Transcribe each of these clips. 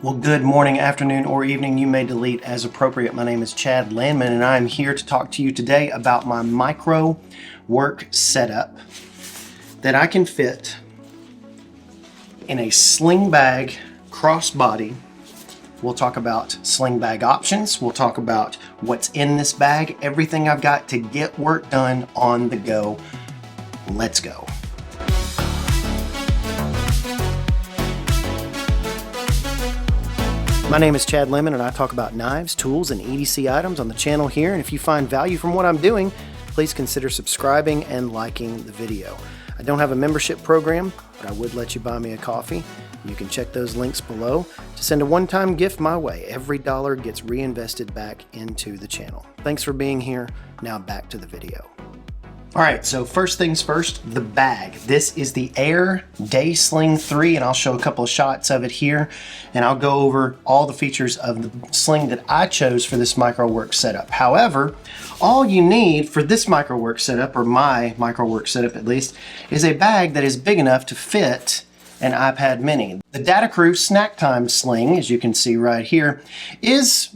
Well, good morning, afternoon, or evening. You may delete as appropriate. My name is Chad Landman, and I'm here to talk to you today about my micro work setup that I can fit in a sling bag crossbody. We'll talk about sling bag options. We'll talk about what's in this bag, everything I've got to get work done on the go. Let's go. My name is Chad Lemon, and I talk about knives, tools, and EDC items on the channel here. And if you find value from what I'm doing, please consider subscribing and liking the video. I don't have a membership program, but I would let you buy me a coffee. You can check those links below to send a one-time gift my way. Every dollar gets reinvested back into the channel. Thanks for being here. Now back to the video. All right, so first things first, the bag. This is the Air Day Sling 3, and I'll show a couple of shots of it here, and I'll go over all the features of the sling that I chose for this micro work setup. However, all you need for this micro work setup, or my micro work setup at least, is a bag that is big enough to fit an iPad mini. The Data Crew Snack Time Sling, as you can see right here, is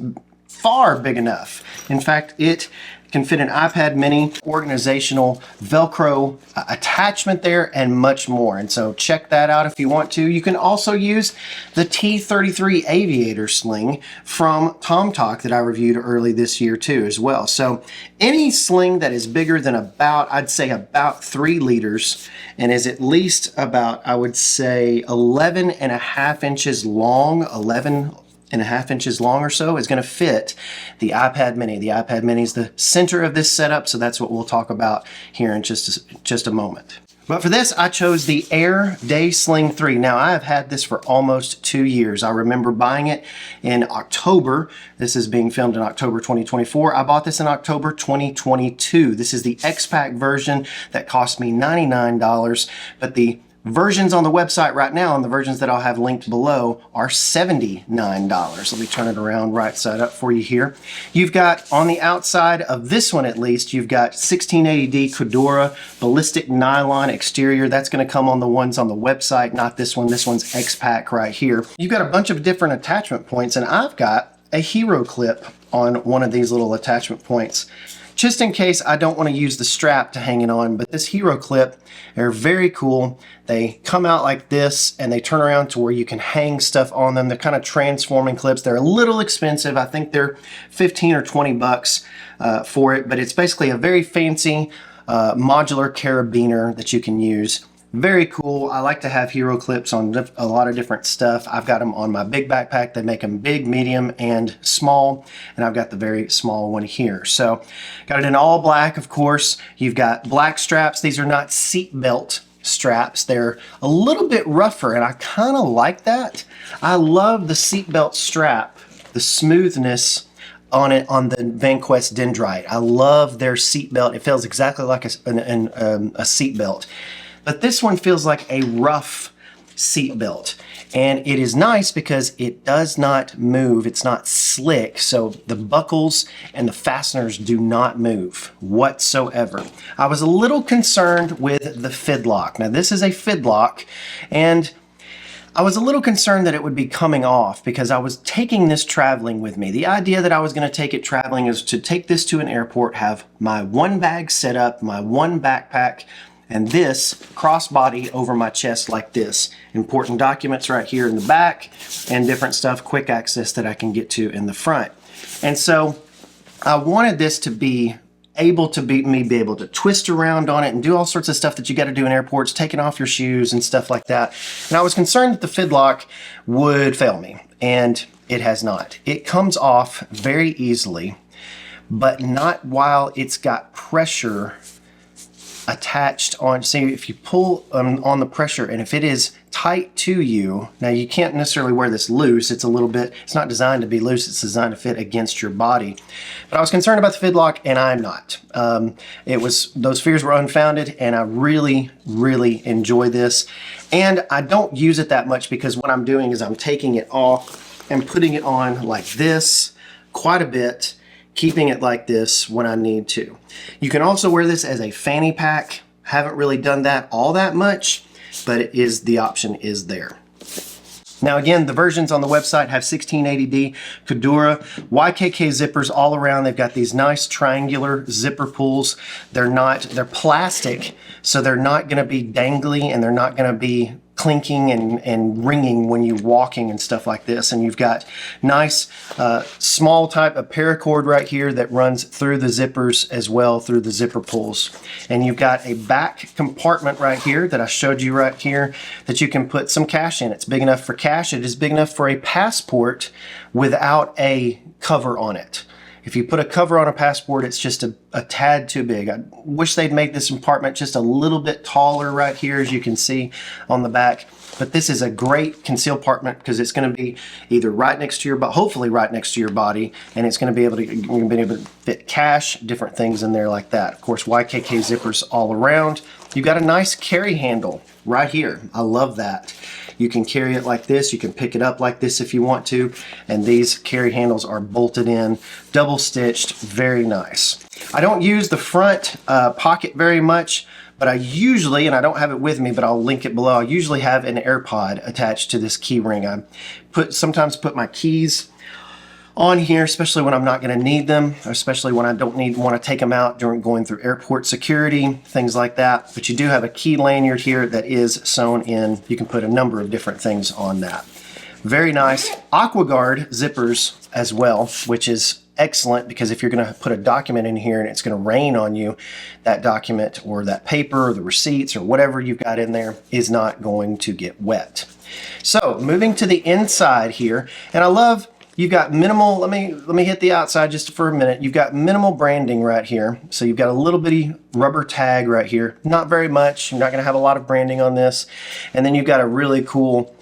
far big enough. In fact, it can fit an iPad mini, organizational Velcro attachment there, and much more. And so check that out if you want to. You can also use the T33 Aviator sling from TomTalk that I reviewed early this year too as well. So any sling that is bigger than about, I'd say about 3 liters and is at least about, I would say 11.5 inches long, 11.5 inches long or so, is going to fit the iPad mini. The iPad mini is the center of this setup, so that's what we'll talk about here in just a moment. But for this, I chose the Air Day Sling 3. Now, I have had this for almost 2 years. I remember buying it in October. This is being filmed in October 2024. I bought this in October 2022. This is the X-Pack version that cost me $99, but the versions on the website right now, and the versions that I'll have linked below, are $79. Let me turn it around right side up for you here. You've got, on the outside of this one at least, you've got 1680D Cordura ballistic nylon exterior. That's going to come on the ones on the website, not this one. This one's X-Pack right here. You've got a bunch of different attachment points, and I've got a hero clip on one of these little attachment points, just in case I don't want to use the strap to hang it on. But this hero clip, they're very cool. They come out like this and they turn around to where you can hang stuff on them. They're kind of transforming clips. They're a little expensive. I think they're 15 or 20 bucks for it, but it's basically a very fancy modular carabiner that you can use. Very cool. I like to have hero clips on a lot of different stuff. I've got them on my big backpack. They make them big, medium, and small. And I've got the very small one here. So got it in all black, of course. You've got black straps. These are not seat belt straps. They're a little bit rougher, and I kind of like that. I love the seat belt strap, the smoothness on it on the VanQuest Dendrite. I love their seat belt. It feels exactly like a seat belt. But this one feels like a rough seat belt, and it is nice because it does not move. It's not slick, so the buckles and the fasteners do not move whatsoever. I was a little concerned with the fidlock. Now, this is a fidlock, and I was a little concerned that it would be coming off because I was taking this traveling with me. The idea that I was going to take it traveling is to take this to an airport, have my one bag set up, my one backpack, and this crossbody over my chest like this. Important documents right here in the back, and different stuff, quick access that I can get to in the front. And so I wanted this to be able to be able to twist around on it and do all sorts of stuff that you got to do in airports, taking off your shoes and stuff like that. And I was concerned that the fidlock would fail me, and it has not. It comes off very easily, but not while it's got pressure attached on. See, if you pull on the pressure, and if it is tight to you, now you can't necessarily wear this loose. It's a little bit, it's not designed to be loose. It's designed to fit against your body. But I was concerned about the fidlock, and I'm not. Those fears were unfounded, and I really, really enjoy this. And I don't use it that much because what I'm doing is I'm taking it off and putting it on like this quite a bit, keeping it like this when I need to. You can also wear this as a fanny pack. Haven't really done that all that much, but the option is there. Now again, the versions on the website have 1680D Cordura, YKK zippers all around. They've got these nice triangular zipper pulls. They're plastic, so they're not going to be dangly and they're not going to be clinking and ringing when you're walking and stuff like this. And you've got nice small type of paracord right here that runs through the zippers as well, through the zipper pulls. And you've got a back compartment right here that I showed you right here that you can put some cash in. It's big enough for cash. It is big enough for a passport without a cover on it. If you put a cover on a passport, it's just a tad too big. I wish they'd made this compartment just a little bit taller right here, as you can see on the back. But this is a great concealed compartment because it's going to be either right next to your body, hopefully right next to your body, and it's going to be able to, you're going to be able to fit cash, different things in there like that. Of course, YKK zippers all around. You've got a nice carry handle right here. I love that. You can carry it like this. You can pick it up like this if you want to. And these carry handles are bolted in, double stitched, very nice. I don't use the front pocket very much, but I usually, and I don't have it with me, but I'll link it below, I usually have an AirPod attached to this key ring. I sometimes put my keys on here, especially when I'm not going to need them, especially when I don't want to take them out during going through airport security, things like that. But you do have a key lanyard here that is sewn in. You can put a number of different things on that. Very nice. AquaGuard zippers as well, which is excellent because if you're going to put a document in here and it's going to rain on you, that document or that paper or the receipts or whatever you've got in there is not going to get wet. So moving to the inside here, and I love, you've got minimal, let me hit the outside just for a minute. You've got minimal branding right here. So you've got a little bitty rubber tag right here. Not very much. You're not going to have a lot of branding on this. And then you've got a really cool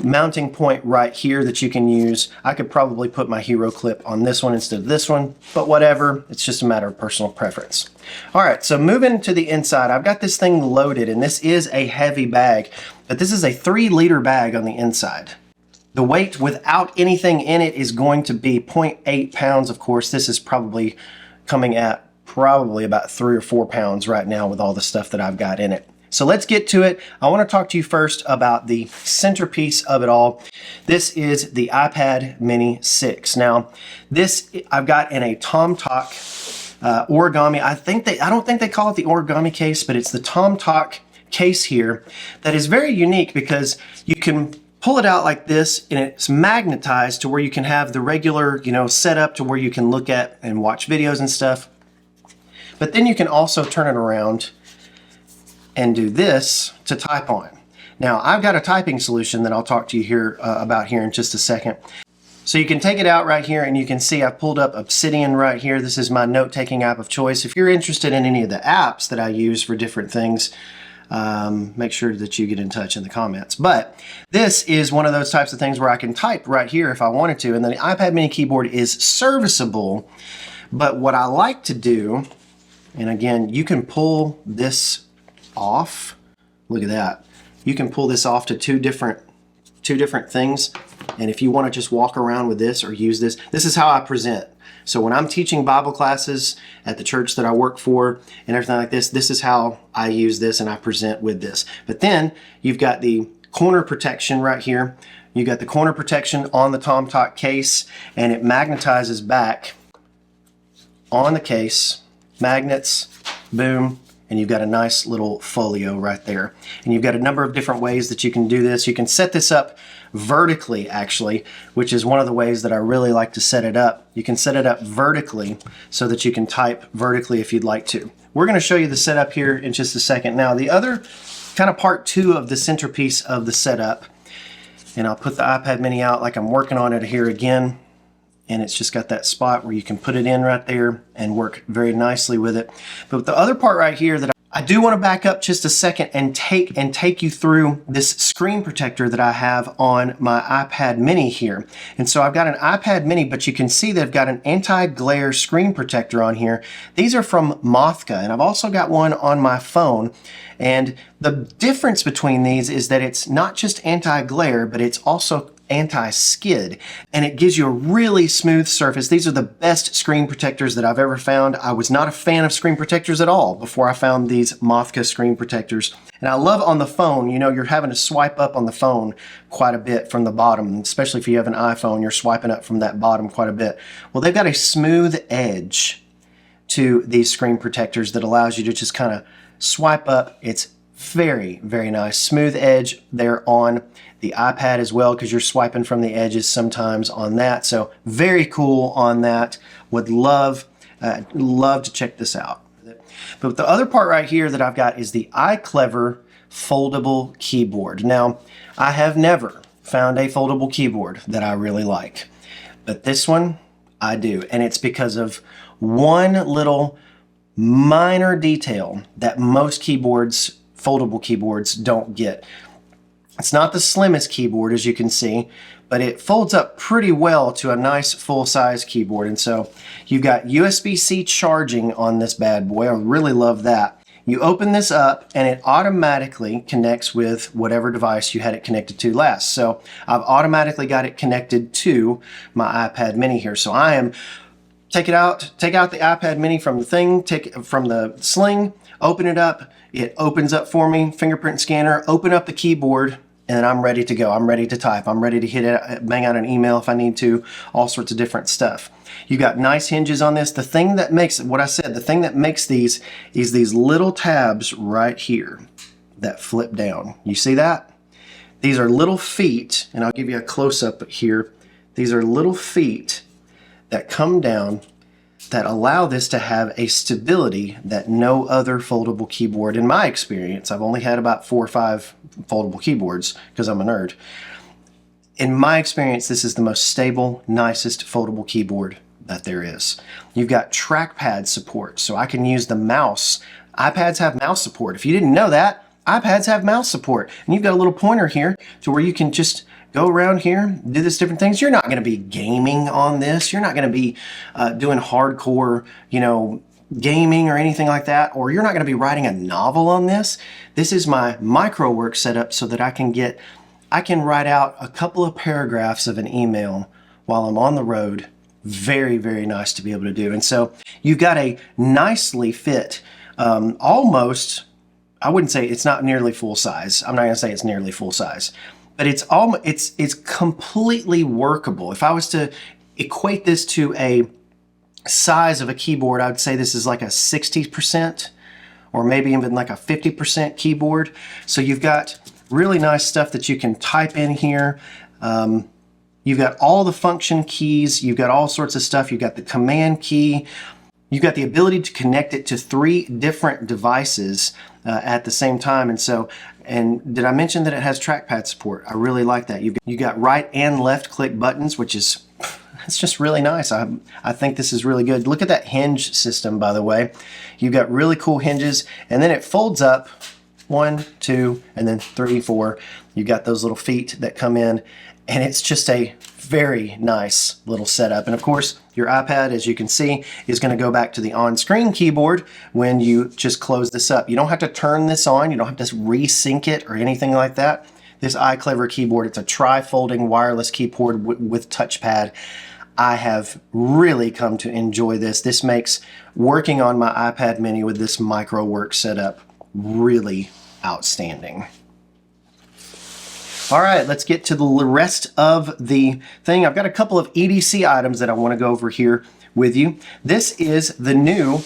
mounting point right here that you can use. I could probably put my hero clip on this one instead of this one, but whatever. It's just a matter of personal preference. All right, so moving to the inside, I've got this thing loaded, and this is a heavy bag, but this is a 3-liter bag on the inside. The weight without anything in it is going to be 0.8 pounds. Of course, this is probably coming at probably about 3 or 4 pounds right now with all the stuff that I've got in it. So let's get to it. I want to talk to you first about the centerpiece of it all. This is the iPad Mini 6. Now, this I've got in a Tomtock origami. I don't think they call it the origami case, but it's the Tomtock case here that is very unique because you can pull it out like this and it's magnetized to where you can have the regular, setup to where you can look at and watch videos and stuff. But then you can also turn it around and do this to type on. Now, I've got a typing solution that I'll talk to you here about here in just a second. So you can take it out right here and you can see I've pulled up Obsidian right here. This is my note-taking app of choice. If you're interested in any of the apps that I use for different things, make sure that you get in touch in the comments. But this is one of those types of things where I can type right here if I wanted to, and then the iPad Mini keyboard is serviceable. But what I like to do, and again, you can pull this off. Look at that. You can pull this off to two different things. And if you want to just walk around with this or use this, this is how I present. So when I'm teaching Bible classes at the church that I work for and everything like this, this is how I use this and I present with this. But then you've got the corner protection right here. You've got the corner protection on the Tomtock case, and it magnetizes back on the case. Magnets, boom. And you've got a nice little folio right there. And you've got a number of different ways that you can do this. You can set this up vertically, actually, which is one of the ways that I really like to set it up. You can set it up vertically so that you can type vertically if you'd like to. We're going to show you the setup here in just a second. Now, the other kind of part 2 of the centerpiece of the setup, and I'll put the iPad Mini out like I'm working on it here again. And it's just got that spot where you can put it in right there and work very nicely with it. But the other part right here that I do want to back up just a second and take you through this screen protector that I have on my iPad Mini here. And so I've got an iPad Mini, but you can see they've got an anti-glare screen protector on here. These are from Mothka, and I've also got one on my phone. And the difference between these is that it's not just anti-glare, but it's also anti-skid, and it gives you a really smooth surface. These are the best screen protectors that I've ever found. I was not a fan of screen protectors at all before I found these Mothka screen protectors. And I love on the phone, you know, you're having to swipe up on the phone quite a bit from the bottom, especially if you have an iPhone, you're swiping up from that bottom quite a bit. Well, they've got a smooth edge to these screen protectors that allows you to just kind of swipe up. It's very, very nice. Smooth edge there on the iPad as well, because you're swiping from the edges sometimes on that. So very cool on that. Would love to check this out. But the other part right here that I've got is the iClever Foldable Keyboard. Now, I have never found a foldable keyboard that I really like, but this one I do, and it's because of one little minor detail that most keyboards, foldable keyboards, don't get. It's not the slimmest keyboard, as you can see, but it folds up pretty well to a nice full-size keyboard. And so you've got USB-C charging on this bad boy. I really love that. You open this up and it automatically connects with whatever device you had it connected to last. So I've automatically got it connected to my iPad mini here. So I am take out the iPad mini from the thing, take it from the sling, open it up. It opens up for me, fingerprint scanner, open up the keyboard, and I'm ready to go. I'm ready to type. I'm ready to hit it, bang out an email if I need to, all sorts of different stuff. You got nice hinges on this. The thing that makes, what I said, the thing that makes these is these little tabs right here that flip down. You see that? These are little feet, and I'll give you a close-up here. These are little feet that come down that allow this to have a stability that no other foldable keyboard, in my experience, I've only had about 4 or 5 foldable keyboards because I'm a nerd. In my experience, this is the most stable, nicest foldable keyboard that there is. You've got trackpad support, so I can use the mouse. iPads have mouse support. If you didn't know that, iPads have mouse support. And you've got a little pointer here to where you can just go around here, do this different things. You're not going to be gaming on this. You're not going to be doing hardcore, you know, gaming or anything like that, or you're not going to be writing a novel on this. This is my micro work setup so that I can write out a couple of paragraphs of an email while I'm on the road. Very, very nice to be able to do. And so you've got a nicely fit, almost, I wouldn't say it's not nearly full size. I'm not going to say it's nearly full size, but it's completely workable. If I was to equate this to a size of a keyboard, I would say this is like a 60% or maybe even like a 50% keyboard. So you've got really nice stuff that you can type in here. You've got all the function keys. You've got all sorts of stuff. You've got the command key. You've got the ability to connect it to 3 different devices at the same time. And did I mention that it has trackpad support? I really like that. You got right and left click buttons, which is, it's just really nice. I think this is really good. Look at that hinge system, by the way. You've got really cool hinges, and then it folds up 1, 2, and then 3, 4. You've got those little feet that come in, and it's just a very nice little setup. And of course, your iPad, as you can see, is going to go back to the on-screen keyboard when you just close this up. You don't have to turn this on. You don't have to resync it or anything like that. This iClever keyboard, it's a tri-folding wireless keyboard with touchpad. I have really come to enjoy this. This makes working on my iPad mini with this micro work setup really outstanding. All right, let's get to the rest of the thing. I've got a couple of EDC items that I want to go over here with you. This is the new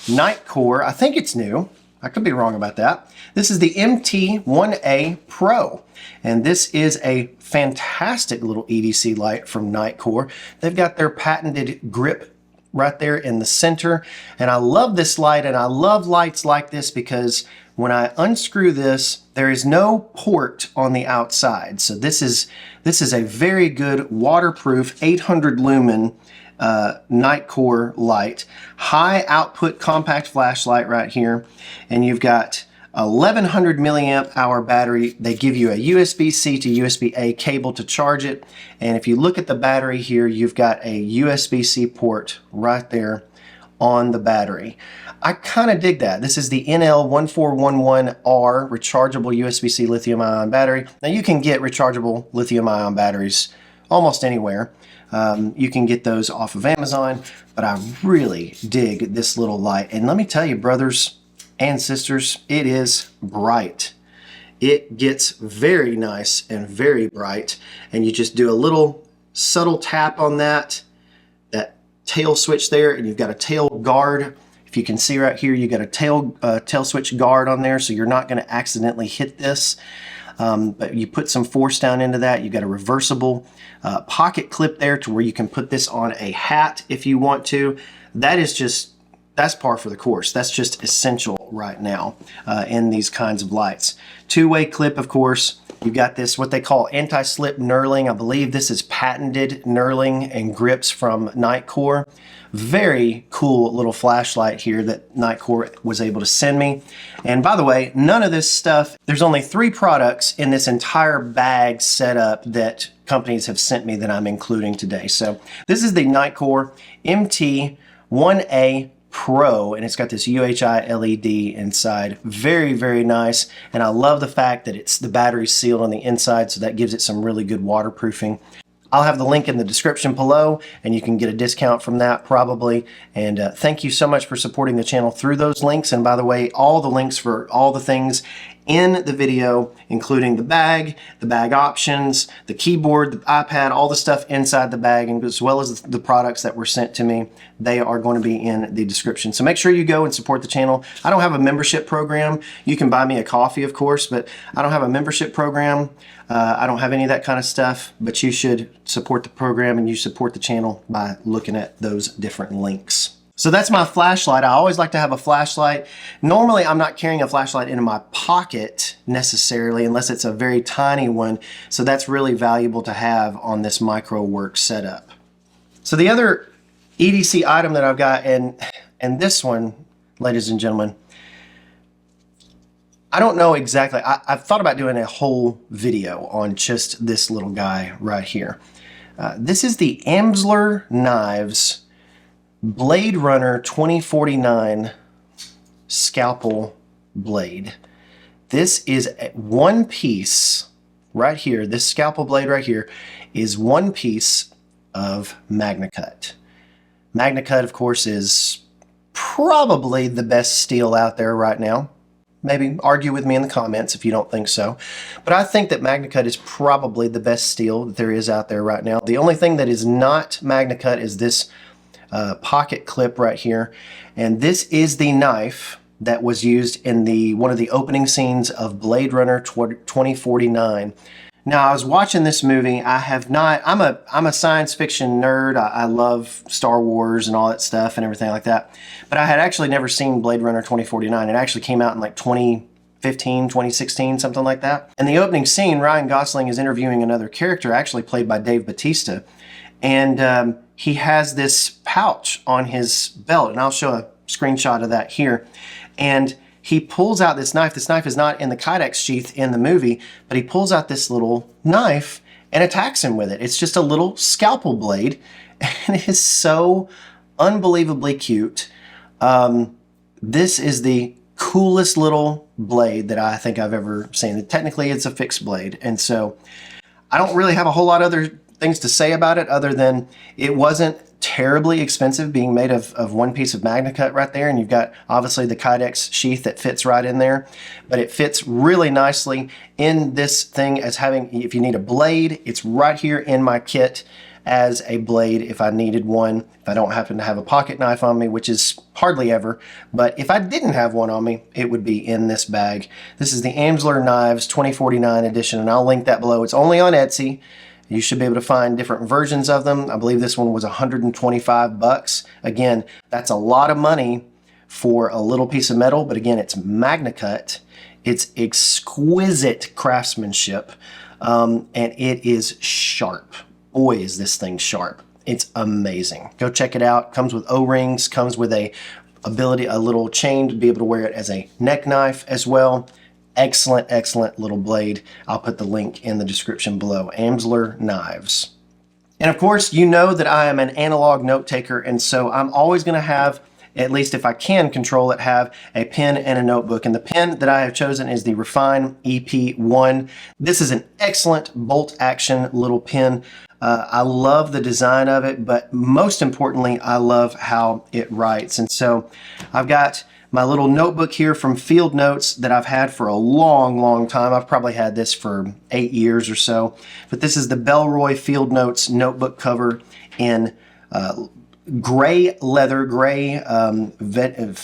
Nightcore. I think it's new. I could be wrong about that. This is the MT1A Pro, and this is a fantastic little EDC light from Nightcore. They've got their patented grip right there in the center, and I love this light, and I love lights like this because when I unscrew this, there is no port on the outside. So this is a very good waterproof 800 lumen Nightcore light, high output compact flashlight right here, and you've got 1100 milliamp hour battery. They give you a USB-C to USB-A cable to charge it, and if you look at the battery here, you've got a USB-C port right there on the battery. I kind of dig that. This is the NL1411R rechargeable USB-C lithium-ion battery. Now you can get rechargeable lithium-ion batteries almost anywhere. You can get those off of Amazon, but I really dig this little light. And let me tell you, brothers and sisters, it is bright. It gets very nice and very bright, and you just do a little subtle tap on that tail switch there, and you've got a tail guard. If you can see right here, you got a tail switch guard on there, so you're not going to accidentally hit this. But you put some force down into that. You've got a reversible pocket clip there to where you can put this on a hat if you want to. That's par for the course. That's just essential right now in these kinds of lights. Two-way clip, of course. You've got this, what they call anti-slip knurling. I believe this is patented knurling and grips from Nitecore. Very cool little flashlight here that Nitecore was able to send me. And by the way, none of this stuff, there's only 3 products in this entire bag setup that companies have sent me that I'm including today. So this is the Nitecore MT1A Pro, and it's got this UHI LED inside. Very, very nice. And I love the fact that the battery's sealed on the inside, so that gives it some really good waterproofing. I'll have the link in the description below, and you can get a discount from that probably. And thank you so much for supporting the channel through those links. And by the way, all the links for all the things in the video, including the bag options, the keyboard, the iPad, all the stuff inside the bag, and as well as the products that were sent to me, they are going to be in the description. So make sure you go and support the channel. I don't have a membership program. You can buy me a coffee, of course, but I don't have a membership program. I don't have any of that kind of stuff, but you should support the program and you support the channel by looking at those different links. So that's my flashlight. I always like to have a flashlight. Normally, I'm not carrying a flashlight in my pocket necessarily, unless it's a very tiny one. So that's really valuable to have on this MicroWorks setup. So the other EDC item that I've got, and this one, ladies and gentlemen, I don't know exactly. I've thought about doing a whole video on just this little guy right here. This is the Amsler Knives Blade Runner 2049 scalpel blade. This is one piece right here. This scalpel blade right here is one piece of MagnaCut. MagnaCut, of course, is probably the best steel out there right now. Maybe argue with me in the comments if you don't think so. But I think that MagnaCut is probably the best steel that there is out there right now. The only thing that is not MagnaCut is this pocket clip right here, and this is the knife that was used in one of the opening scenes of Blade Runner 2049. Now, I was watching this movie. I'm a science fiction nerd. I love Star Wars and all that stuff and everything like that, but I had actually never seen Blade Runner 2049. It actually came out in like 2015, 2016, something like that. In the opening scene, Ryan Gosling is interviewing another character, actually played by Dave Bautista, and he has this pouch on his belt, and I'll show a screenshot of that here. And he pulls out this knife. This knife is not in the Kydex sheath in the movie, but he pulls out this little knife and attacks him with it. It's just a little scalpel blade, and it is so unbelievably cute. This is the coolest little blade that I think I've ever seen. Technically, it's a fixed blade, and so I don't really have a whole lot of other things to say about it other than it wasn't terribly expensive, being made of one piece of MagnaCut right there, and you've got obviously the Kydex sheath that fits right in there, but it fits really nicely in this thing as having, if you need a blade, it's right here in my kit as a blade if I needed one, if I don't happen to have a pocket knife on me, which is hardly ever, but if I didn't have one on me, it would be in this bag. This is the Amsler Knives 2049 edition, and I'll link that below. It's only on Etsy. You should be able to find different versions of them. I believe this one was 125 bucks. Again, that's a lot of money for a little piece of metal, but again, it's MagnaCut. It's exquisite craftsmanship, and it is sharp. Boy, is this thing sharp. It's amazing. Go check it out. Comes with O-rings, comes with a little chain to be able to wear it as a neck knife as well. Excellent, excellent little blade. I'll put the link in the description below. Amsler Knives. And of course, you know that I am an analog note taker, and so I'm always going to have at least if I can control it, have a pen and a notebook. And the pen that I have chosen is the Refine EP1. This is an excellent bolt action little pen. I love the design of it, but most importantly, I love how it writes. And so I've got my little notebook here from Field Notes that I've had for a long time. I've probably had this for 8 years or so. But this is the Bellroy Field Notes notebook cover in gray leather, gray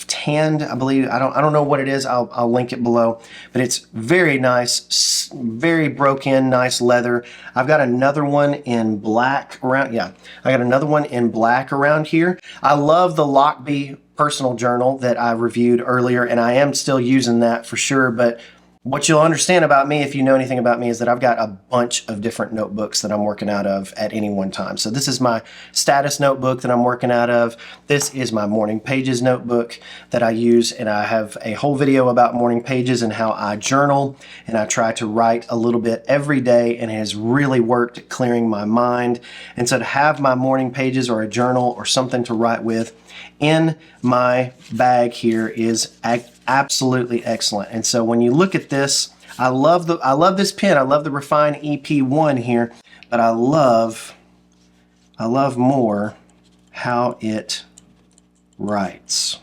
tanned, I believe. I don't know what it is. I'll link it below. But it's very nice, very broke in, nice leather. I've got another one in black around. Yeah, I got another one in black around here. I love the Lockbee personal journal that I reviewed earlier, and I am still using that for sure. But what you'll understand about me, if you know anything about me, is that I've got a bunch of different notebooks that I'm working out of at any one time. So this is my status notebook that I'm working out of. This is my morning pages notebook that I use, and I have a whole video about morning pages and how I journal, and I try to write a little bit every day, and it has really worked at clearing my mind. And so to have my morning pages or a journal or something to write with in my bag here is absolutely excellent. And so when you look at this, I love this pen. I love the Refine EP1 here, but I love more how it writes.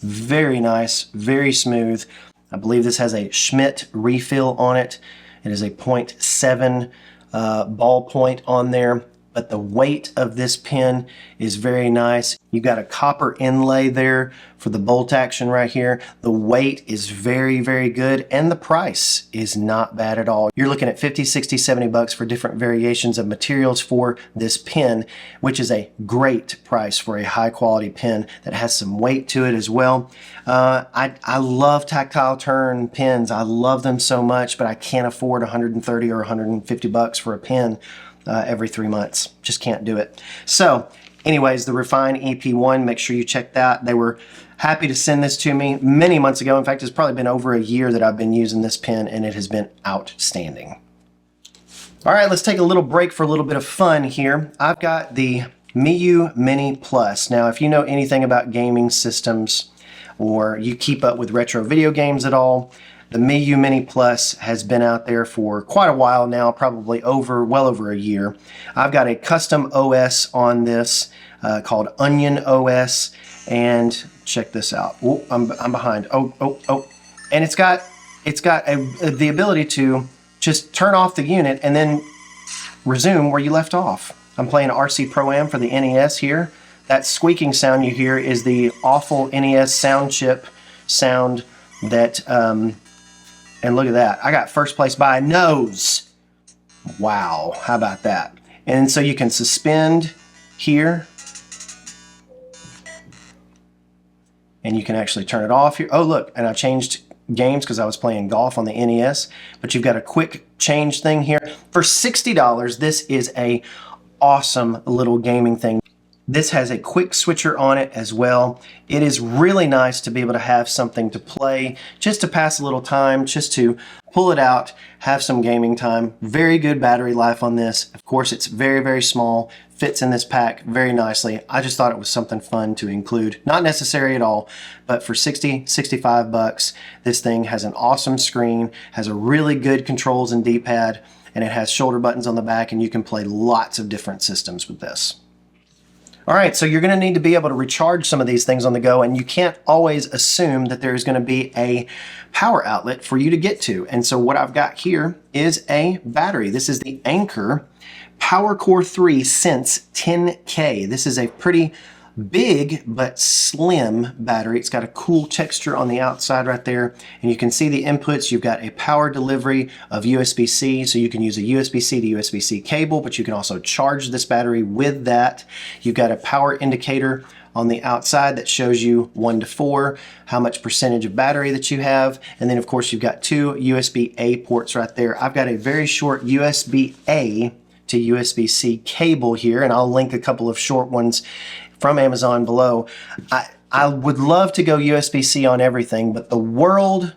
Very nice, very smooth. I believe this has a Schmidt refill on it. It is a 0.7 ballpoint on there. But the weight of this pen is very nice. You've got a copper inlay there for the bolt action right here. The weight is very, very good, and the price is not bad at all. You're looking at 50, 60, 70 bucks for different variations of materials for this pen, which is a great price for a high quality pen that has some weight to it as well. I love tactile turn pens. I love them so much, but I can't afford 130 or 150 bucks for a pen every 3 months. Just can't do it. So anyways, the Refine EP1, make sure you check that. They were happy to send this to me many months ago. In fact, it's probably been over a year that I've been using this pen, and it has been outstanding. All right, let's take a little break for a little bit of fun here. I've got the Miyoo Mini Plus. Now, if you know anything about gaming systems or you keep up with retro video games at all, the Miyoo Mini Plus has been out there for quite a while now, probably well over a year. I've got a custom OS on this called Onion OS, and check this out. Oh, I'm behind. Oh. And it's got the ability to just turn off the unit and then resume where you left off. I'm playing RC Pro-Am for the NES here. That squeaking sound you hear is the awful NES sound chip sound that... and look at that. I got first place by a nose. Wow, how about that? And so you can suspend here. And you can actually turn it off here. Oh, look, and I changed games because I was playing golf on the NES. But you've got a quick change thing here. For $60, this is a awesome little gaming thing. This has a quick switcher on it as well. It is really nice to be able to have something to play, just to pass a little time, just to pull it out, have some gaming time. Very good battery life on this. Of course, it's very, very small, fits in this pack very nicely. I just thought it was something fun to include. Not necessary at all, but for 60, 65 bucks, this thing has an awesome screen, has a really good controls and D-pad, and it has shoulder buttons on the back, and you can play lots of different systems with this. All right, so you're going to need to be able to recharge some of these things on the go, and you can't always assume that there's going to be a power outlet for you to get to. And so what I've got here is a battery. This is the Anker PowerCore 3 Sense 10K. This is a pretty big but slim battery. It's got a cool texture on the outside right there, and you can see the inputs. You've got a power delivery of USB-C, so you can use a USB-C to USB-C cable, but you can also charge this battery with that. You've got a power indicator on the outside that shows you 1 to 4, how much percentage of battery that you have, and then of course you've got 2 USB-A ports right there. I've got a very short USB-A to USB-C cable here, and I'll link a couple of short ones from Amazon below. I would love to go USB-C on everything, but the world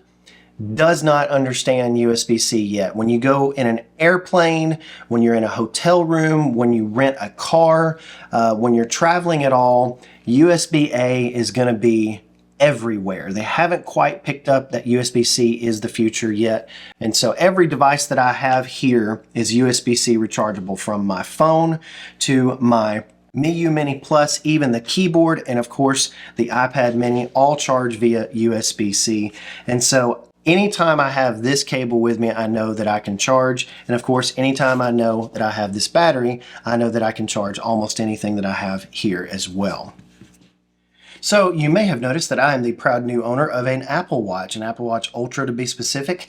does not understand USB-C yet. When you go in an airplane, when you're in a hotel room, when you rent a car, when you're traveling at all, USB-A is going to be everywhere. They haven't quite picked up that USB-C is the future yet. And so every device that I have here is USB-C rechargeable, from my phone to my MIUI Mini Plus, even the keyboard, and of course the iPad Mini, all charge via USB-C. And so anytime I have this cable with me, I know that I can charge. And of course, anytime I know that I have this battery, I know that I can charge almost anything that I have here as well. So you may have noticed that I am the proud new owner of an Apple Watch Ultra to be specific.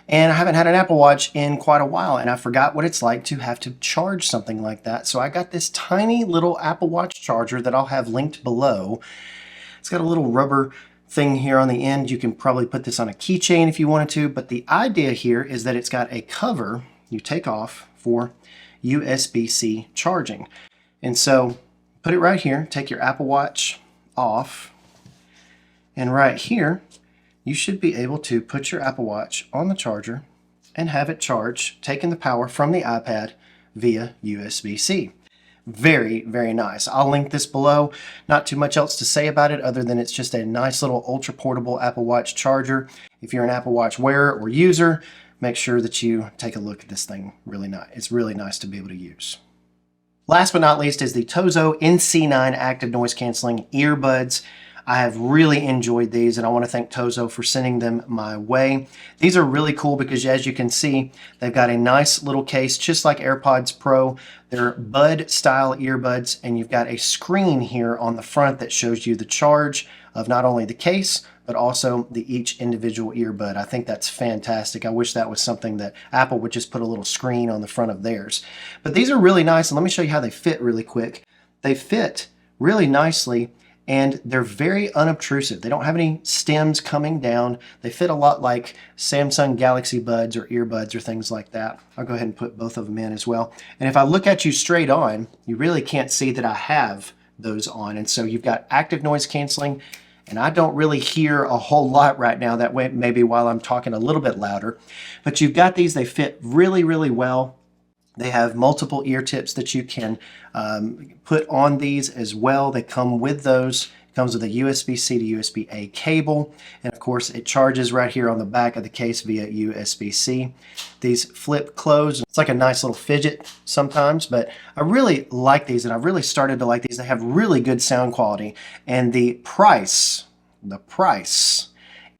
And I haven't had an Apple Watch in quite a while, and I forgot what it's like to have to charge something like that. So I got this tiny little Apple Watch charger that I'll have linked below. It's got a little rubber thing here on the end. You can probably put this on a keychain if you wanted to, but the idea here is that it's got a cover you take off for USB-C charging. And so put it right here, take your Apple Watch off, and right here you should be able to put your Apple Watch on the charger and have it charge, taking the power from the iPad via USB-C. Very, very nice. I'll link this below. Not too much else to say about it other than it's just a nice little ultra portable Apple Watch charger. If you're an Apple Watch wearer or user, make sure that you take a look at this thing. Really nice. It's really nice to be able to use. Last but not least is the Tozo NC9 active noise canceling earbuds. I have really enjoyed these, and I want to thank Tozo for sending them my way. These are really cool because, as you can see, they've got a nice little case, just like AirPods Pro. They're bud style earbuds, and you've got a screen here on the front that shows you the charge of not only the case, but also each individual earbud. I think that's fantastic. I wish that was something that Apple would just put a little screen on the front of theirs. But these are really nice, and let me show you how they fit really quick. They fit really nicely, and they're very unobtrusive. They don't have any stems coming down. They fit a lot like Samsung Galaxy Buds or earbuds or things like that. I'll go ahead and put both of them in as well. And if I look at you straight on, you really can't see that I have those on. And so you've got active noise canceling, and I don't really hear a whole lot right now. That way, maybe while I'm talking a little bit louder. But you've got these, they fit really, really well. They have multiple ear tips that you can put on these as well. They come with those. It comes with a USB-C to USB-A cable. And of course, it charges right here on the back of the case via USB-C. These flip closed. It's like a nice little fidget sometimes, but I really like these, and I've really started to like these. They have really good sound quality. And the price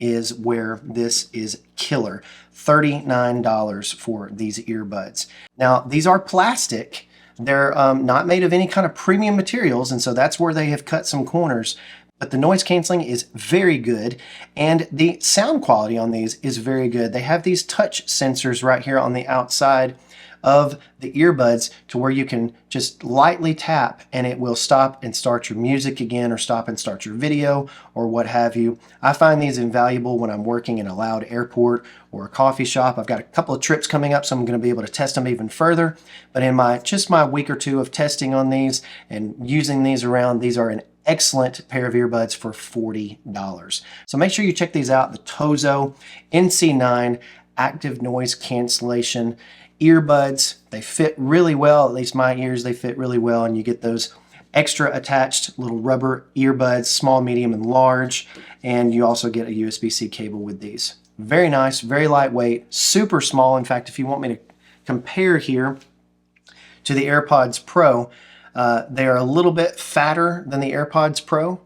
is where this is killer. $39 for these earbuds. Now, these are plastic. They're not made of any kind of premium materials, and so that's where they have cut some corners. But the noise canceling is very good, and the sound quality on these is very good. They have these touch sensors right here on the outside of the earbuds to where you can just lightly tap and it will stop and start your music again, or stop and start your video, or what have you. I find these invaluable when I'm working in a loud airport or a coffee shop. I've got a couple of trips coming up, so I'm going to be able to test them even further. But in just my week or two of testing on these and using these around, these are an excellent pair of earbuds for $40. So make sure you check these out, the Tozo NC9 active noise cancellation earbuds. They fit really well, at least my ears, they fit really well, and you get those extra attached little rubber earbuds, small, medium, and large, and you also get a USB-C cable with these. Very nice, very lightweight, super small. In fact, if you want me to compare here to the AirPods Pro, they are a little bit fatter than the AirPods Pro,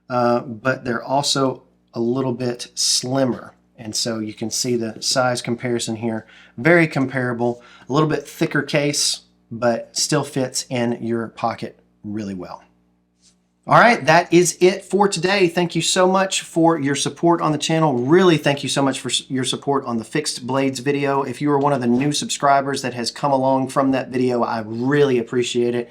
but they're also a little bit slimmer. And so you can see the size comparison here. Very comparable, a little bit thicker case, but still fits in your pocket really well. All right, that is it for today. Thank you so much for your support on the channel. Really, thank you so much for your support on the Fixed Blades video. If you are one of the new subscribers that has come along from that video, I really appreciate it.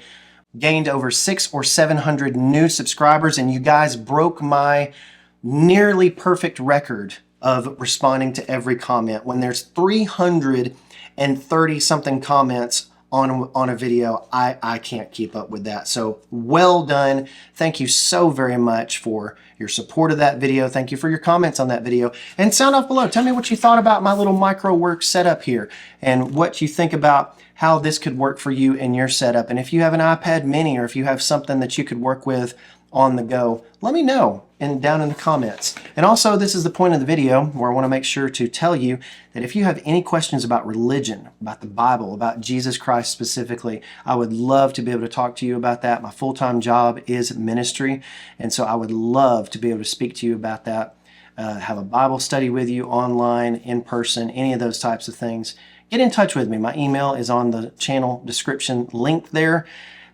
Gained over 600 or 700 new subscribers, and you guys broke my nearly perfect record of responding to every comment. When there's 330 something comments on a video, I can't keep up with that. So well done. Thank you so very much for your support of that video. Thank you for your comments on that video. And sound off below. Tell me what you thought about my little micro work setup here and what you think about how this could work for you in your setup. And if you have an iPad mini or if you have something that you could work with on the go, let me know down in the comments. And also, this is the point of the video where I want to make sure to tell you that if you have any questions about religion, about the Bible, about Jesus Christ specifically, I would love to be able to talk to you about that. My full-time job is ministry, and so I would love to be able to speak to you about that, have a Bible study with you online, in person, any of those types of things. Get in touch with me. My email is on the channel description link there.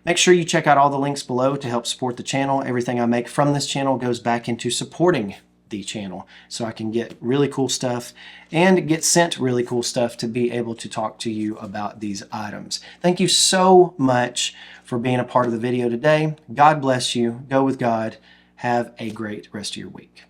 Make sure you check out all the links below to help support the channel. Everything I make from this channel goes back into supporting the channel so I can get really cool stuff and get sent really cool stuff to be able to talk to you about these items. Thank you so much for being a part of the video today. God bless you. Go with God. Have a great rest of your week.